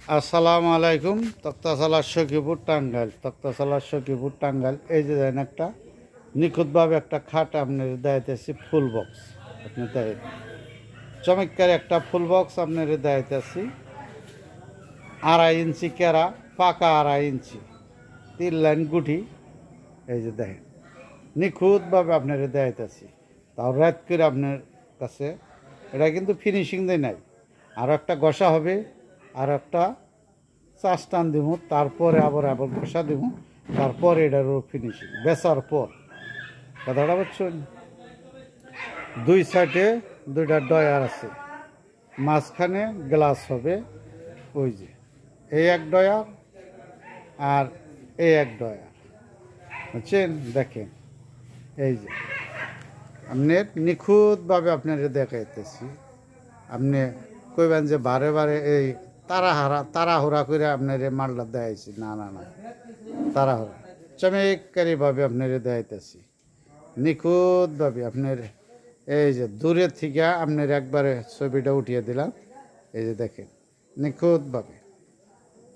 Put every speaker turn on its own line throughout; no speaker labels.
আসসালামু আলাইকুম। তক্তাশালা সখীপুর টাঙ্গাইল, তক্তাশালা সখীপুর টাঙ্গাইল। এই যে দেন একটা নিখুঁতভাবে একটা খাট আপনার দেখাইতেছি, ফুল বক্স। আপনি দেয় চমৎকার একটা ফুল বক্স আপনার দেখাইতেছি। 2.5 ইঞ্চি কেরা, পাকা 2.5 ইঞ্চি, 3 লাইন গুটি। এই যে দেখেন নিখুঁতভাবে আপনার দেখাইতেছি। তাও রাত করে আপনার কাছে এটা কিন্তু ফিনিশিং দেয় নাই। আরও একটা ঘষা হবে, আর একটা চাষ টান দিব, তারপরে আবার ঘষা দিব, তারপরে এটারও ফিনিশিং বেচার পর। কথাটা বুঝছেন? 2 সাইডে 2টা ডয়ার আছে, মাঝখানে গ্লাস হবে। ওই যে এই এক ডয়ার আর এই এক ডয়ার, বুঝছেন? দেখেন এই যে আপনার নিখুঁতভাবে আপনারা দেখাইতেছি। আপনি কইবেন যে বারে বারে এই তাড়াহুড়া করে আপনার মালটা দেখাইছি। না না না, তাড়াহুড়া চমৎকারীভাবে আপনার দেখাইতেছি, নিখুঁতভাবে আপনার। এই যে দূরের থেকে আপনার একবারে ছবিটা উঠিয়ে দিলাম। এই যে দেখেন নিখুঁতভাবে।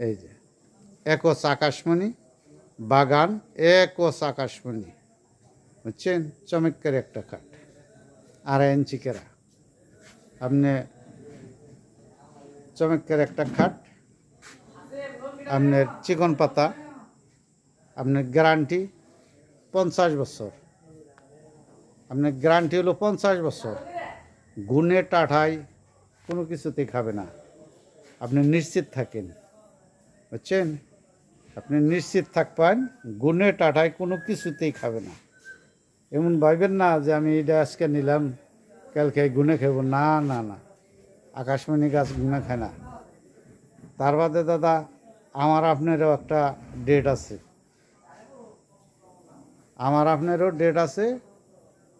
এই যে একস আকাশমণি বাগান, একস আকাশমণি, বুঝছেন? চমৎকার একটা খাট, 2.5 ইঞ্চি কেরা। আপনি চমৎকার একটা খাট, আপনার চিকন পাতা, আপনার গ্যারান্টি 50 বছর। আপনার গ্যারান্টি হলো 50 বছর। গুণে টাঠায় কোনো কিছুতেই খাবে না, আপনি নিশ্চিত থাকেন, বুঝছেন? আপনি নিশ্চিত থাকবেন গুণে টাঠায় কোনো কিছুতেই খাবে না। এমন ভাববেন না যে আমি এটা আজকে নিলাম কালকে গুণে খাবো। না না না, আকাশমণি গাছ গুণে খায় না। তার বাদে দাদা আমার আপনারও একটা ডেট আছে, আমার আপনারও ডেট আছে।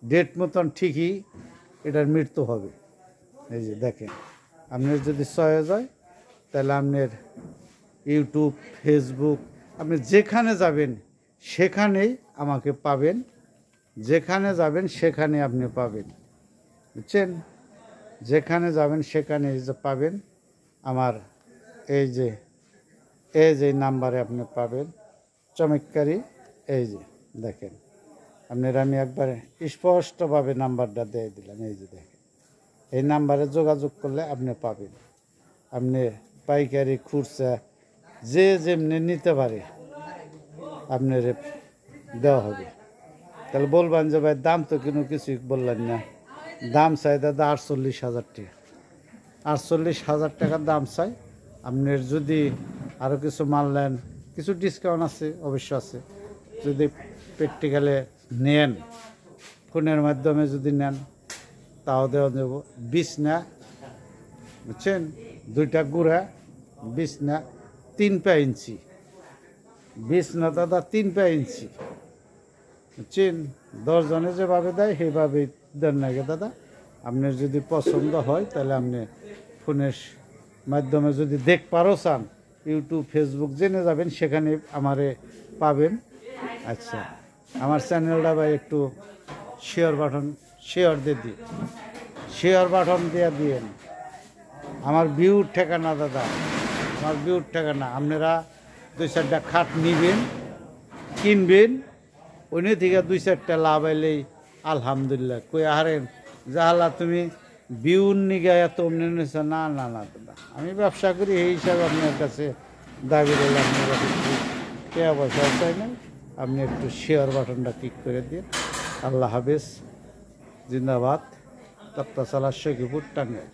ডেট মতন ঠিকই এটার মৃত্যু হবে। এই যে দেখেন, আপনার যদি চয়েস হয় তাহলে আপনার ইউটিউব, ফেসবুক, আপনি যেখানে যাবেন সেখানেই আমাকে পাবেন। যেখানে যাবেন সেখানে আপনি পাবেন, বুঝছেন? যেখানে যাবেন সেখানে পাবেন আমার। এই যে নাম্বারে আপনি পাবেন চমৎকারী। এই যে দেখেন আপনার আমি একবারে স্পষ্টভাবে নাম্বারটা দিয়ে দিলাম। এই যে দেখেন, এই নাম্বারে যোগাযোগ করলে আপনি পাবেন। আপনি পাইকারি, খুচরা যে যেমনি নিতে পারে আপনার দেওয়া হবে। তাহলে বলবেন যে ভাই দাম তো কোনো কিছুই বললেন না। দাম চাই দাদা 48,000 টাকা, 48,000 টাকার দাম চাই। আপনার যদি আরও কিছু মাল নেন, কিছু ডিসকাউন্ট আছে, অবশ্য আছে। যদি প্র্যাকটিক্যালে নেন, ফোনের মাধ্যমে যদি নেন, তাও দেওয়া যাব। 20 না, বুঝছেন? 2টা গুঁড়া 20 না, 3 পা ইঞ্চি। 20 না দাদা, 3 পা ইঞ্চি, বুঝছেন? 10 জনে যেভাবে দেয় সেইভাবেই দেন নাকি দাদা। আপনার যদি পছন্দ হয় তাহলে আপনি ফোনের মাধ্যমে যদি দেখ পারো চান, ইউটিউব, ফেসবুক জেনে যাবেন, সেখানে আমারে পাবেন। আচ্ছা, আমার চ্যানেলটা ভাই একটু শেয়ার বাটন, শেয়ার দিয়ে দিন, শেয়ার বাটন দিয়ে দিন। আমার ভিউর ঠিকানা দাদা, আমার ভিউর ঠিকানা। আপনারা 2-4টা খাট নিবেন, কিনবেন, ওই থেকে 2-4টা লাভ আইলেই আলহামদুলিল্লাহ। কই হারেন যাহালা তুমি বিউন নিগে এত অমনি নিয়েছ। না না না দাদা, আমি ব্যবসা করি, এই হিসাবে আপনার কাছে দাবি রইল। আপনার কাছে টাকা পয়সা চাই না, আপনি একটু শেয়ার বাটনটা ক্লিক করে দিন। আল্লাহ হাফেজ, জিন্দাবাদ। তক্তাশালা সখীপুর টাঙ্গাইল।